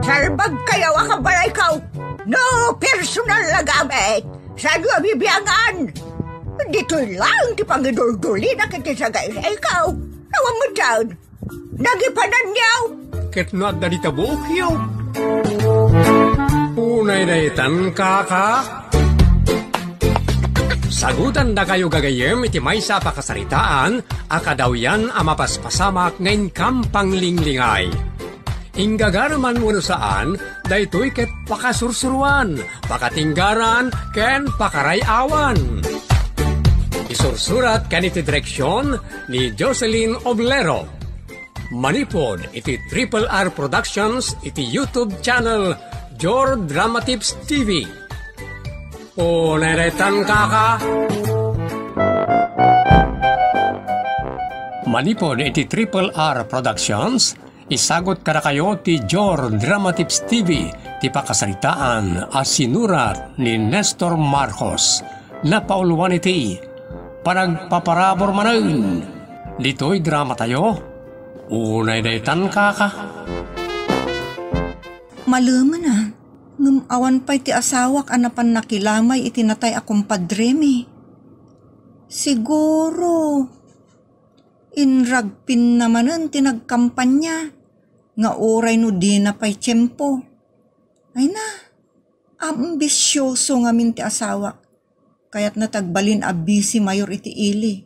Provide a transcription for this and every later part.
Sarbag kayo akabalay ka. No personal na gamit. Saan nga bibiyangan? Dito lang ti pangidul-duli na kiti sa gaya ikaw. Nawang mo dyan. Nagipanan niyaw. Ketnat na ditabok yaw. Unay na itan kaka. Sagutan na kayo gagayem iti may sa pakasaritaan, akadaw yan amapaspasamak ngayon kampang linglingay. Inggagarman mo saan, daytoy ket pakasursuruan, pakatinggaran, ken pakarayawan. Isursurat kaniti direksyon ni Jocelyn Oblero. Manipod iti Triple R Productions iti YouTube channel Jor Drama Tips TV. O neretan kaka. Manipod iti Triple R Productions, isagot kada kayo ti Jor Drama Tips TV, ti pakasaritaan as sinurat ni Nestor Marcos, na pauluan iti panagpaparabor manan. Dito'y drama tayo, unay daytan kaka. Malaman na. Awan pa'y ti asawak anapan nakilamay itinatay akong padremi. Siguro, inragpin namanan tinagkampanya, nga oray no di na pa'y tiyempo. Ay na, ambisyoso nga min ti asawak, kaya't natagbalin abisi mayor iti ili.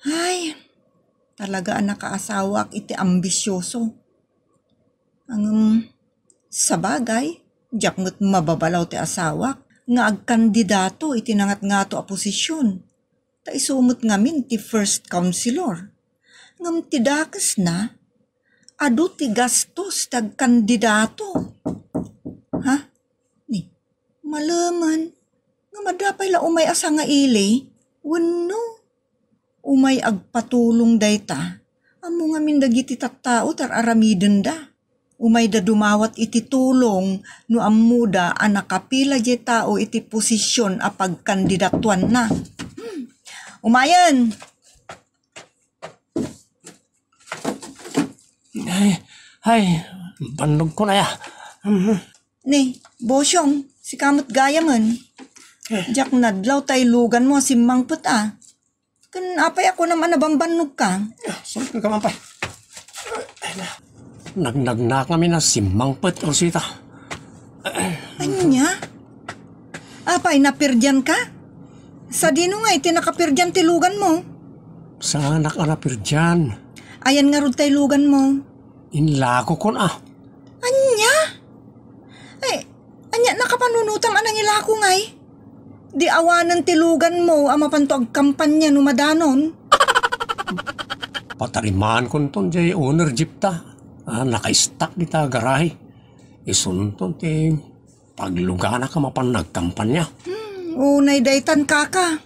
Ay, talaga anak kaasawak iti ambisyoso. Ang sabagay, jakngot mababalaw ti asawak, nga agkandidato iti nangat nga to a posisyon. Ta isumot ngamin ti first councilor. Ngam ti dakas na, adu ti gastos tag kandidato. Ha? Ni, malaman, nga madapay la umay asa nga ili, wano, umay agpatulong dayta, amo ngamin dagiti tattao tar aramiden da. Umay da dumawat iti tulong no amuda a nakapila di tao iti posisyon a pagkandidatuan na. Umayan! Ay, bandog ko na ya. Ni, bosyong, si kamot gaya man. Jak nadlaw tay lugan mo simmang put ah. Kan apay ako naman nabambanog ka. Sorry ka man pa. Nagnagnak kami na simmangpet, Rosita. Anya? Apay, napirdyan ka? Sa dino nga, itinakapirjan tilugan mo. Sa anak ka napirdyan. Ayan nga rod lugan mo. Inlako ko na. Anya? Ay, anya, nakapanunutam anang ilako ngay. Di awanan tilugan mo, amapantog kampanya numadanon. Patariman ko nton jay owner jeep ta. Naka-stack di ta garahe. Isunton ti paglugana ka mapan nagkampanya. Unay daytan kaka.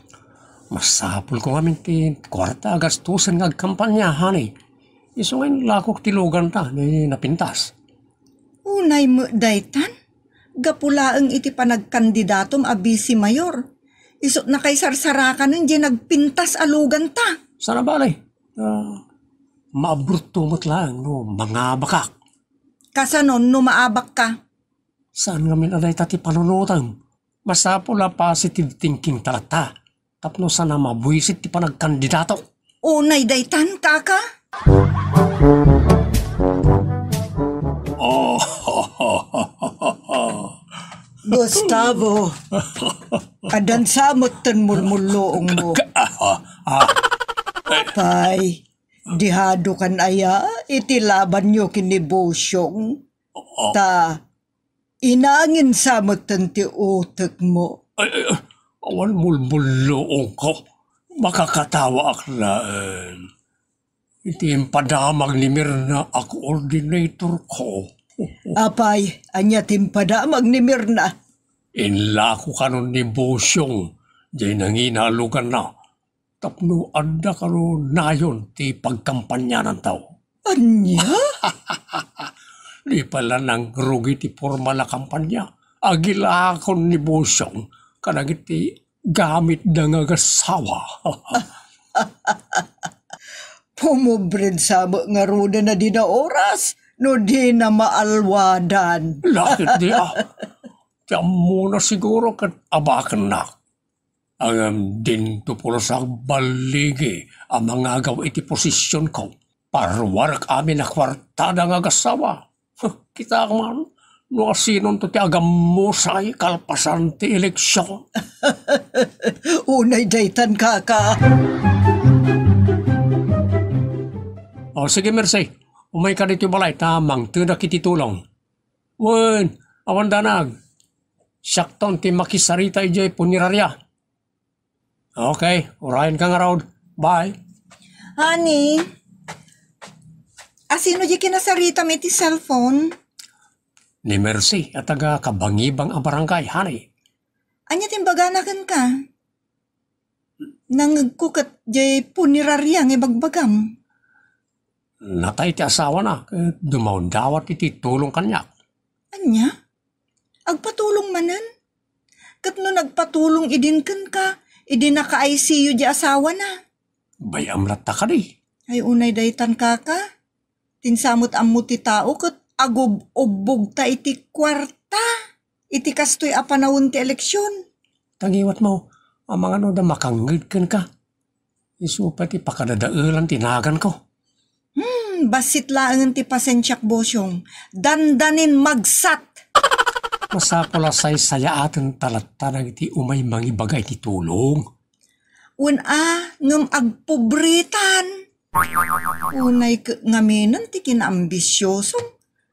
Masapul ko kami ti kwarta gastusan ngagkampanya, honey. Iso ngayon lakok ti lugan ta, napintas. Unay mo daytan? Gapulaang iti panagkandidatom abisi mayor. Iso na kay sarsarakan nun di nagpintas alugan ta. Sana balay? Maabruto mo't lang, no, mga bakak. Kasanon, no maabak ka? Saan nga minalay tati panunutan? Masapula positive thinking talata. Tapno sana mabuisit ti panagkandidato. Unay daytan, kaka? Oh, Gustavo, adansamot tan mulmulloong mo. Pay, dihado kan aya, itilaban nyo kinibusyong. Ta, inangin samot tan ti utek mo. Awan mulmulloong ko. Makakatawa ak na. Iti impadamag ni Mirna ako ordinator ko. Apay, anya timpadamag ni Mirna. Inla ko kanon ni Bosyong. Diyan nanginalugan na. Tapno anda karon nayon ti pagkampanya ng tao. Anya? Di pala nang rugi ti formal na kampanya. Agila ko ni Bosyong. Kanagit ti gamit na ngagasawa. Pumubred sa nga ruda na di na oras. no di na maalwadan. Lakit di Diyan muna siguro kat abakan na. Ang din tupulo sa baligi ang mga agaw iti posisyon ko. Parwarak amin na kwartada nga gasawa. Kita man, no asinon to ti agam mo say kalpasan ti eleksyon. Unay daytan kaka. O sige, Mercy. Umay ka dito balay, tamang tunak iti tulong. Wen, awan danag. Sakton ti makisarita ijay punirarya. Okay, urayan ka nga raw. Bye. Honey, asino di kinasarita mi ti cellphone? Ni Mercy at taga kabangibang ang barangay, honey. Anya timbaganakan ka? Nangagkukat di punirarya ng bagbagam. Natay ti asawa na, dumaw dawat iti tulong kanya. Anya? Agpatulong manan? Kat no nagpatulong idinkan ka, idin naka-ICU di asawa na. Bayam latta ka di. Ay unay daytan kaka. Tinsamot ammo ti tao kat agob-obog ta iti kwarta. Iti kastoy apanawon ti eleksyon. Tangiwat mo, ang mga no da makangid ka. Isu pati pakadadaulan tinagan ko. Basit laangan ti pasensyak bosyong. Dandanin magsat. Masapula say saya atin talattanag iti umay mangibagay ti tulong. Ngam agpobritan. Unay ngaminan ti kinaambisyosong.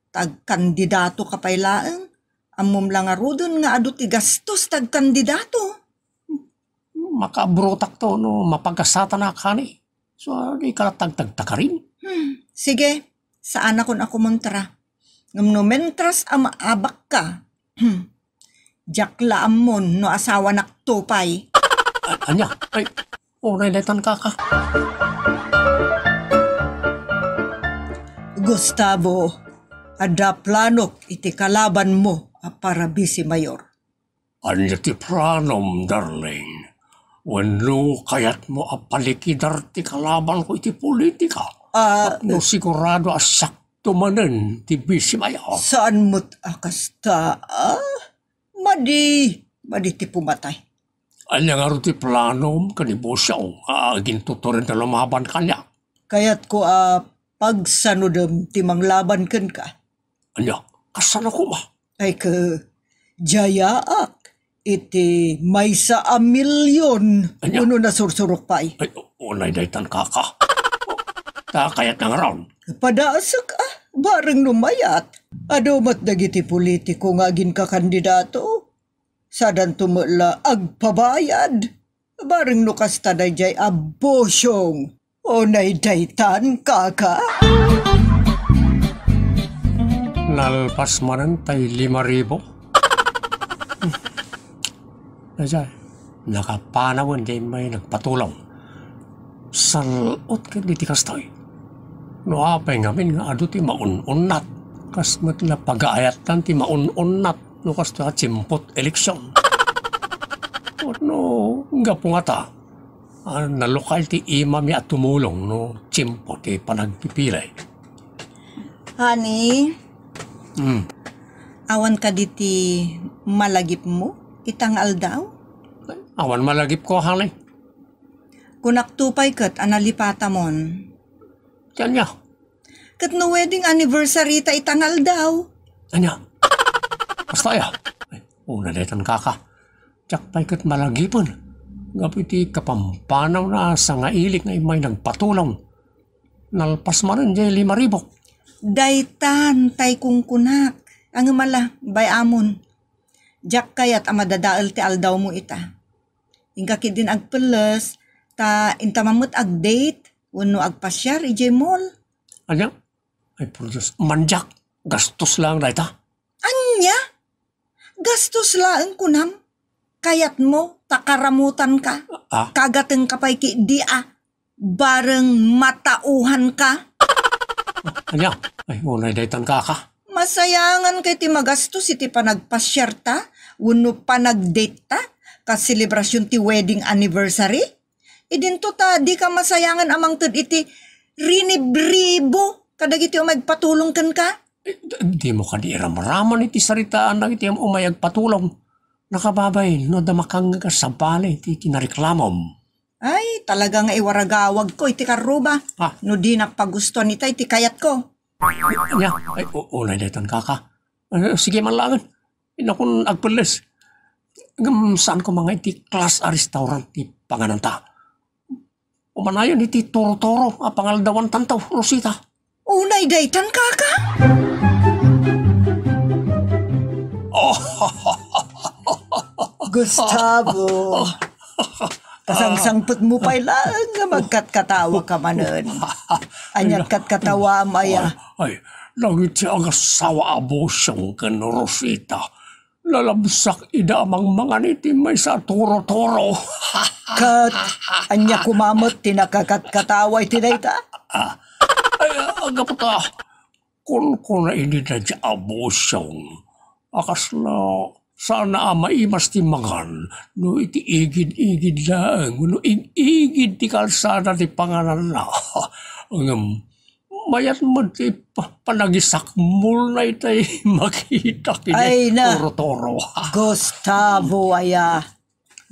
Tagkandidato kapay laang. Amom lang arudon nga adu ti gastos tagkandidato. Makabrotak to no mapagkasata na kani. So di ka tagtagtaka rin. Sige, saan ako montra? Ngam no mentras amaabak ka. Jakla amon no asawa naktupay. Anya, ay, nailetan ka. Gustavo, ada planok iti kalaban mo para Bisi Mayor. Anya ti pranom, darling. Wano kayat mo apalikidar ti kalaban ko iti politika. No sigurado asakto manen ti Bisi Mayor. Saan mo't akasta? Madi ti pumatay. Anya nga ti planom kanibo siya gintuturin na lumaban kanya. Kayat ko pagsanodem ti manglaban ken ka. Anya, kasan ako ma? Ay ka jayaak iti maysa a milyon. Uno na sursurok pay. Ay, unay daytan kaka. Kayat nga raw. Padaasak bareng numayat. Adomat dagiti politiko nga gin ka kandidato. Sadan tumula agpabayad. Bareng nukasta dayjay abosyong. Onay daytan kaka. Nalpas manan tay 5,000. Dayjay, nakapanawin day may nagpatulong. Salot ka di kastoy. No apay ngamin nga adu ti maun-unnat. Kas matla pag-aayatan ti maun-unnat. No kas ta tsimpot eleksyon. No, nga po nga ta. Nalokal ti imami at tumulong no tsimpot ti panagpipilay. Honey, awan ka diti malagip mo? Itang aldaw? Awan malagip ko, hanay. Kunaktupay kat analipata mon. Diyan niya. Kat no wedding anniversary ta itangal daw. Anya. Basta ya. Una detan kaka. Tiyakpay kat malagipon. Ngapiti kapampanaw na sa nga ilik na may nagpatulong. Nalpas maran jay 5,000. Daytan tay kung kunak. Ang mala, bay amon. Jak kayat amadadaal ti aldaw mo ita. Ingkakit din agpeles, ta intamamot ag-date, wano agpasyar, ijay mall. Anya? Ay, produce. Manjak. Gastos lang na ita. Anya? Gastos lang kunam. Kayat mo, takaramutan ka. Kagateng kapay ki di bareng matauhan ka. Anya? Ay, unay daytan kaka. Masayangan kay ti magastos iti panagpasyar ta, wano panag-date ta, kaselebrasyon ti wedding anniversary. Idinto ta, di ka masayangan amang tud iti rinibribo Kadagiti magpatulong kan ka? Di mo ka di ramaraman iti saritaan na iti umayag patulong. Nakababay, no damakang kasabali iti kinareklamom. Ay, talaga nga iwaragawag ko iti karuba. Ah. No di nakpagustuhan ita iti kayat ko. Nya, ay, unay detan kaka. Sige man langan. Inakun agpeles. Saan ko mga iti class a restaurant ti pangananta. Umanayon iti toro-toro a pangaldawan tantaw, Rosita. Unay daytan kaka? Gustavo. Kasangsangput mo pa ilang nga magkatkatawa ka manon. Anyat katkatawa maya. Ay, langit siya ang asawa abo siyang kan Rosita. Lalabsak ida amang mga niti may sa toro-toro. Kat, anya kumamot tinakakatkatawa iti dayta. Ay, agapot Kung na ini na siya abo siyang. Akas na sana maimas ti mangan. No iti igid-igid lang. No igid ti kalsada ti pangalan na. Mayat mo ti panagisak mul na itay makita Ay kini na. toro-toro. Gustavo aya.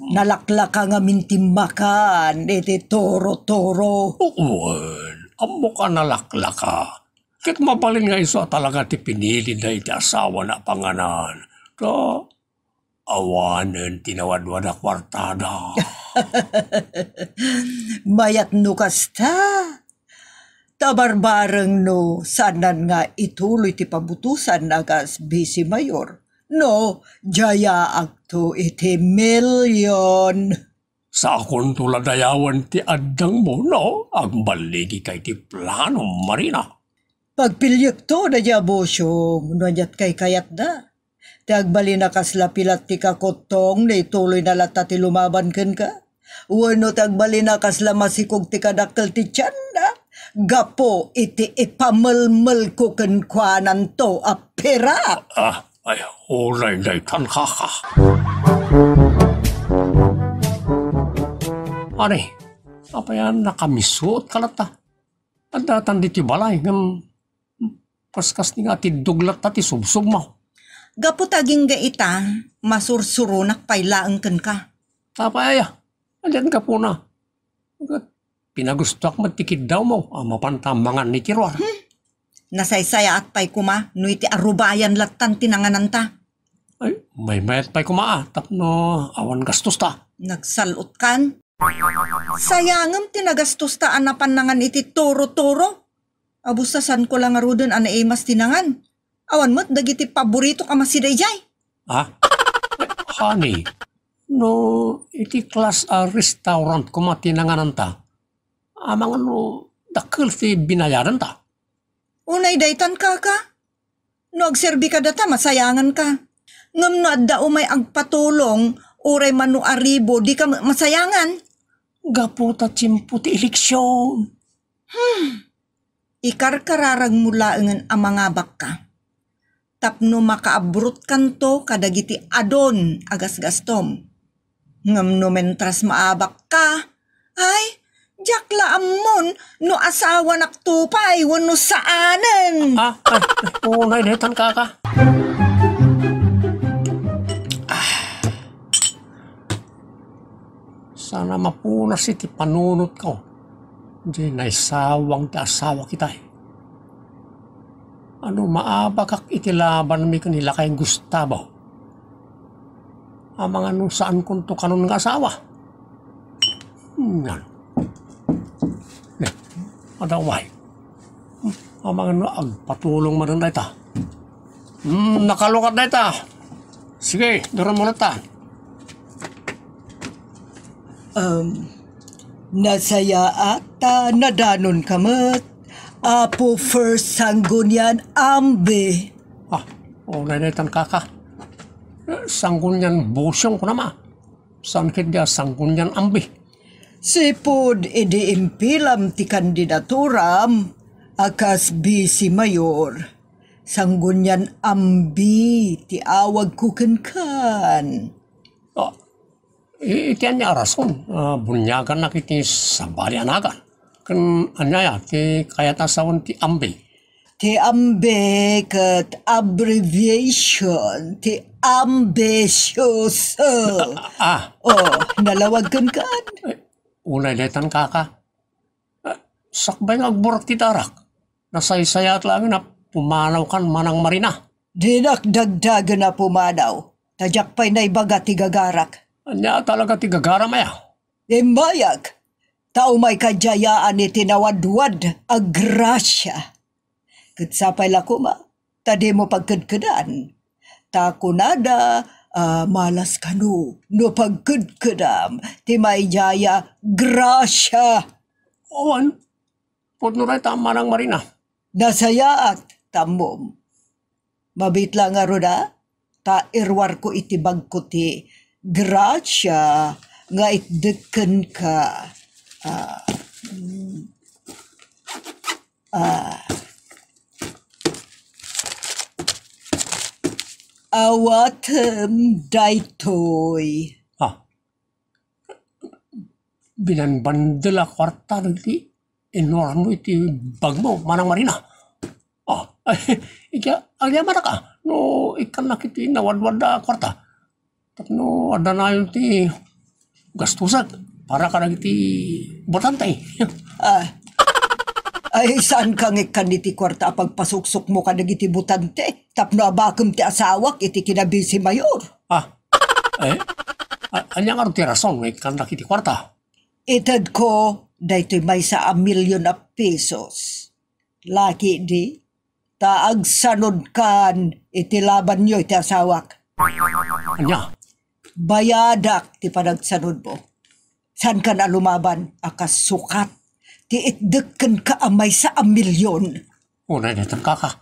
Nalaklaka nga mintimakan iti toro-toro. Uwan, amo ka nalaklaka. Kit mabalin nga iso talaga ti pinili na iti asawa na panganan. Ka awanen tinawadwad a kwartada. Mayat no kasta. Tabarbareng no sanan nga ituloy ti pabutusan nagas Bisi Mayor. No, jaya akto iti milyon. Sa akong tuladayawan ti addang mo, no? Ang baligi kay ti plano, Marina. Pagpilyek to na jabosyong, nanyat kay kayat da. Tagbali na kaslapilat ti kakotong na ituloy na lata ti lumaban ken ka. Wano tagbali na kasla masikog ti kadakkel ti tiyan na. Gapo iti ipamalmal ko ken kwanan to a pera. Ay, ulay na itan kaka. Ari, apa yan nakamisot kalata? Ang datan di ti balay, kaskas ni nga ti duglat na ti subsub mo. Gapo taging ga ita, masursurunak pailaang ken ka. Tapaya, andyan ka po na. Pinagustok magtikid daw mo, mapantamangan ni Tirwar. Nasaysaya at pay kuma, no iti arubayan latan tinangananta. Ay, may mayat pa'y kumaa, tapno awan gastos ta. Nagsalot kan. Sayangam tinagastos ta anapan nangan iti toro-toro. Abustasan ko lang arudon anaimas tinangan. Awan mo't dagiti paborito ka masidayjay. Ha? Honey, no, iti class a restaurant kumatinanganan ta. Amang dakil ti binayaran ta. Unay daytan kaka. No agserbi ka data, masayangan ka. Ngam no adda umay agpatulong, uray manu aribo, di ka masayangan. Gaputa tsimpo ti eleksyon. Ikarkararag mula ngan amangabak ka. Tapno makaabrot kanto kadagiti adon agas gastom. Ngam no mentras maabak ka, ay, jakla ammon no asawa naktupay wano saanen. Ay, unay netan kaka. Sana mapunas iti panunot ko. Di naisawang ti asawa kita. Ano maabakak iti laban mi kanila kay Gustavo. Amang ano saan kunto kanon nga asawa. Yan. Adaway. Amang ano agpatulong man na ita. Nakalukat na ita. Sige, doon mo na ta. Nasaya ata nadanon kamat. Apo first sanggunyan ambe. Naitan kaka. Sanggunyan busyong ko nama. Saan kaya sanggunyan ambi? Sipod edi impilam ti kandidaturam. Akas Bisi Mayor. Sanggunyan ambi ti awag kukenkan. Itian niya rason. Bunyagan na kiti sa bali anagan. Kan anyaya ti kayat asawan ti ambi. Ti ambe kat abbreviation ti ambisyoso. Oh, nalawagkan kan. Unay detan kaka. Sakbay nga agburak ti darak. Nasaysayat lang na pumanaw kan manang marina. Dinakdagdagan na pumanaw. Tadyak pa'y naibaga ti gagarak. Anya talaga ti gagara maya. Imbayag, tao may kajayaan ni tinawadwad agrasya. Katsapay lakuma, tadi mo pagkadkadan. Ta kunada, malas kanu, no pagkadkadam, ti may jaya grasya. Owan, putnuray tama ng marina. Nasayaat, tamom. Mabit lang nga roda, ta irwar ko itibag ko ti grasya nga itdeken ka. Awatem daytoy. Binanbandel a kwarta iti enormo iti bag mo manang marina. Agya mara ka no ikan nakiti nawadwad a kwarta. Tapno ada na yun ti gastusan para ka nagiti botantay. Ay, saan kang ikan iti kwarta pagpasuksok mo ka nagiti butante? Tapno abakam ti asawak iti kinabisi mayor. Anya nga ti rason ikan nakiti kwarta. Itad ko, dahito may sa 1,000,000 na pesos. Laki di, taag sanod kan iti laban nyo iti asawak. Anya? Bayadak ti panagsanod mo. San ka na lumaban? Akas sukat. Ti itdeken ka amay sa 1,000,000. Unay detan kaka.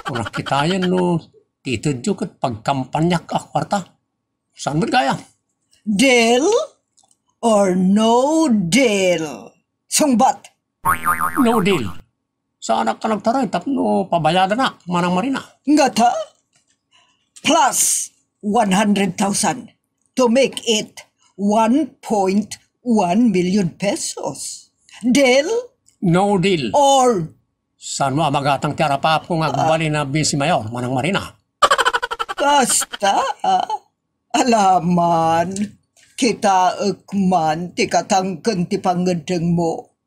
Kung nakitayan no titid yung kat pagkampanyak a kwarta. Saan ba gaya? Deal or no deal? Sungbat? No deal. Saan ka nagtaray tapno pabayadan na manang marina. Ngata? Plus 100,000 to make it 1.1 million pesos. Deal No deal. or Saan mo amagatang tiarapap kung agbali na bisi mayor manang marina. basta alaman kita ekman ti katangken ti pangedeng mo.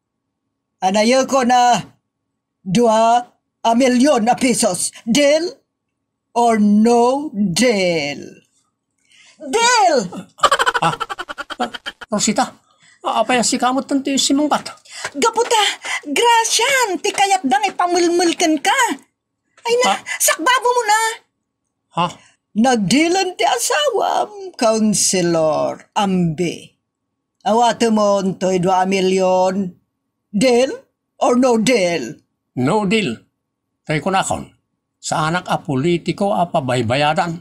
Anayo ko na 2,000,000 na pesos. Deal or no deal? Deal! Rosita, apaya si kamot tanti si Mangbat. Gaputa, grasyan, ti kayat dang ipamulmulkan ka. Ay na, sakbabo mo na. Ha? Nagdilan ti asawam, Counselor Ambi. Awate mo to'y 2,000,000. Deal or no deal? No deal. Tayo ko na kon. Sa anak a politiko a pabaybayadan.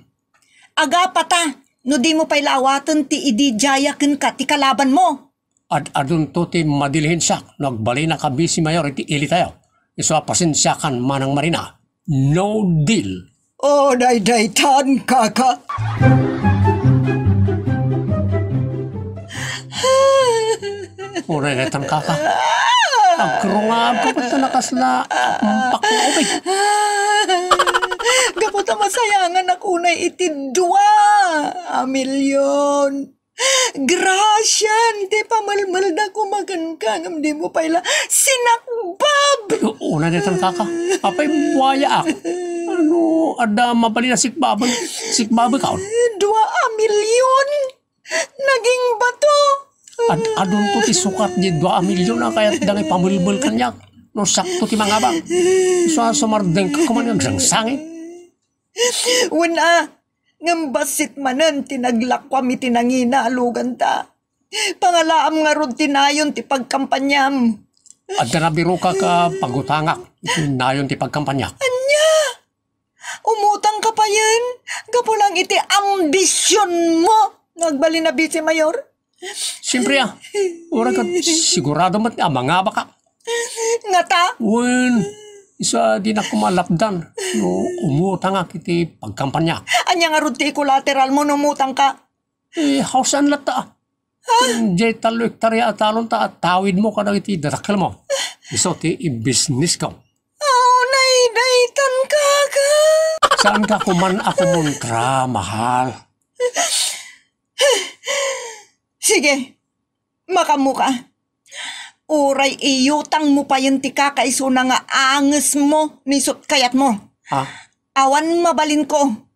Aga pata, no di mo pa'y lawatan ti idijayakin ka ti kalaban mo. Adun to ti madilhin siya. Nagbali na kabisi mayor iti ili tayo. Iso pasensya kan manang marina. No deal. Oh, day-daytan, kaka. Uray netan kaka. Agrungab ko pati nakasla. Ampak na ubig. Gaputa masayangan ako na iti 2,000,000. Grasyan, di pa malmalda ko magankang, di mo pala sinakbab. Una netan kaka. Apay buwaya ako. Ano, ada mabali na sikbaban ka. 2,000,000? Naging bato. Adun to ti sukat di 2,000,000 na kaya dangay pamulbul kanyak. No sakto ti mga bang. So sumardeng ka kuman yung sangsangit. Wala, ngambasit manan tinaglakwam iti nanginalugan ta. Pangalaam nga ron tinayon ti pagkampanyam. At na biro ka pagutangak. Nayon ti pagkampanyak. Anya, umutang ka pa yan. Gapulang iti ambisyon mo. Nagbali na si Mayor. Siyempre ura ka sigurado mat mga baka. Ngata? Wen, isa di na kumalapdan. No, umutang ak iti pagkampanya. Anya nga ron ti collateral mo numutang ka. Hausan lata. Jay talo hektarya atalon ta at tawid mo ka iti darakal mo. Iso ti i-business ka. Oh, nay daytan ka. Saan ka kuman ako muntra, mahal? Sige, makamuka. Uray iyutang mo pa yung tika kaiso na nga anges mo nisot kayat mo. Ha? Awan mabalin ko.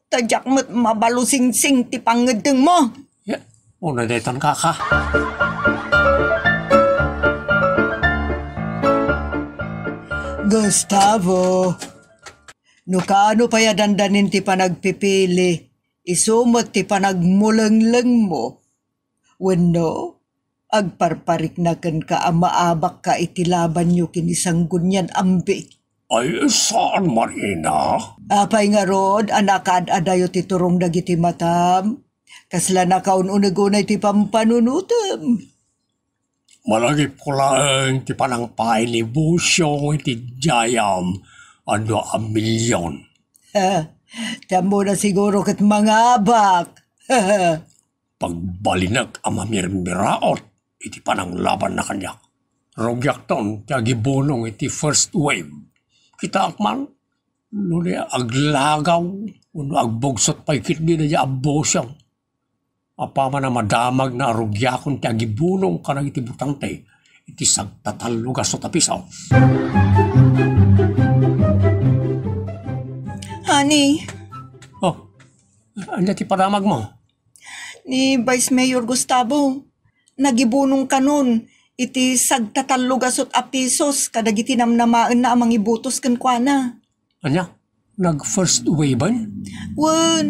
Tadyak mo't mabalusing-sing ti pangedeng mo. Ya, una detan ka. Gustavo, no kaano pa ya dandanin ti panagpipili, isumot ti panagmulangleng mo. Wenno, agparparik na kan ka amaabak ka itilaban nyo kinisang gunyan ambi. Ay, saan man ina? Apay nga rod, anakad adayo ti turong dagiti matam. Kasla na kaun-unagunay ti pampanunutam. Malagi ko lang ti panangpay ni Busyong iti Jayam. 2,000,000. Tamo na siguro kat mga abak. Pagbalinag ang mamirmiraot, iti pananglaban na kanya. Rogyak ton, tiyagi bunong iti first wave. Kita akman, nuli aglagaw, uno agbogsot pa'y kitli na niya abosyang. Apama na madamag na arugyakon tiyagi bunong kanang iti butante, iti sagtatalugas o tapisaw. Honey, Oh, anya ti padamag mo? ni Vice Mayor Gustavo, nagibunong kanon, iti sagtatalugasot a pisos kadagiti namnamaan na amang ibutos kan kuana. Anya, nag-first wave ba? Wan,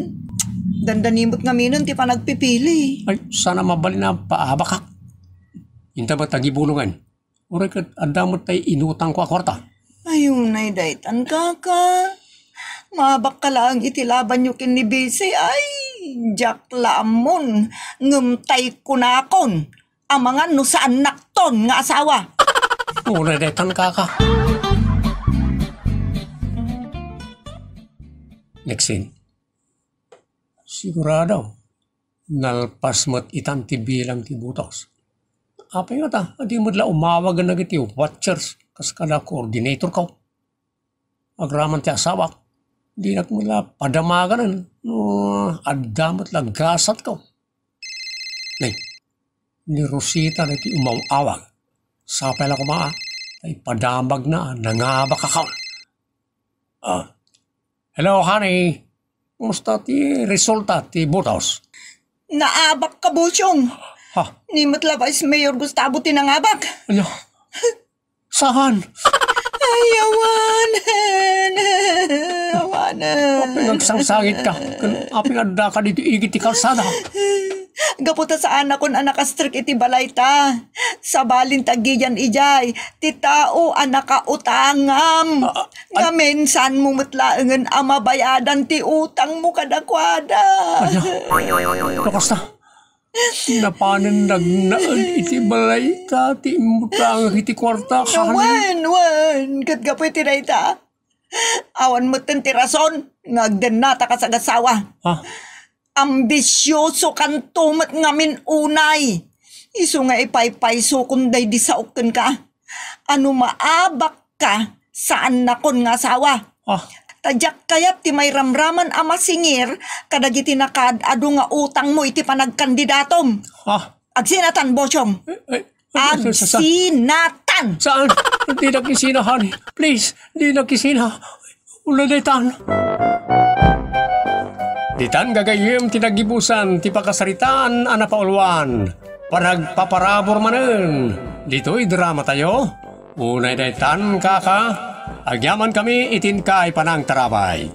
dandanimot nga minon ti panagpipili. Ay, sana mabali na paabakak. Inta ba tagibulungan? Uray ka, andamot tayo inutang ko akwarta. Ayun na daytan kaka. Mabak ka lang itilaban nyo kinibisi ay jak lamon ngumtay kunakon amangan no saan nakton nga asawa. Uray detan kaka. Next scene. Sigurado, nalpas mo't itan ti bilang ti butos. Apay nga ta, adi mo dala umawag na iti watchers kas kada coordinator ka. Agraman ti asawak, di na kumula padamaganan, no, adamot lang gasat ka. Nay, ni Rosita na iti umawawag. Sapay lang kumaa, ay padamag na, nangabak ka. Hello, honey. Kumusta ti resulta ti butos? Naabak ka busyong. Ha? Ni matla Vice Mayor Gustavo tinangabak. Ano? Saan? Ayawan. Awanan. Apay nagsangsangit ka. Apay nga ka dito igit ti kalsada. Gaputa sa anak kon anak astrik iti balayta. Sa balin tagiyan ijay. Ti tao anak ka utangam. Ngamen saan mo matlaengen ama bayadan ti utang mo kadakwada. Ano? Lakas na. Napanan nagnaan iti balay ta. Ti imutang iti kwarta. Wan. Gatgapoy ti dayta. Awan mo ti rason. Ngagdanata ka sa gasawa. Ha? Ambisyoso kan tumat ngamin unay. Isu nga ipaypayso kunday di sauken ka. Ano maabak ka saan nakon nga asawa. Ah. Tadyak kayat ti may ramraman ama singir kadagiti nakad adu nga utang mo iti panagkandidatom. Ha? Agsinatan bosyong. Saan? Agsinatan. Saan? Di nakisina, honey. Please, di nakisina. Ulalitan. Ditan gagayem tinagibusan ti pakasaritaan anapaulwan. Panagpaparabor manen. Dito'y drama tayo. Unay daytan kaka. Agyaman kami itin kay panang tarabay.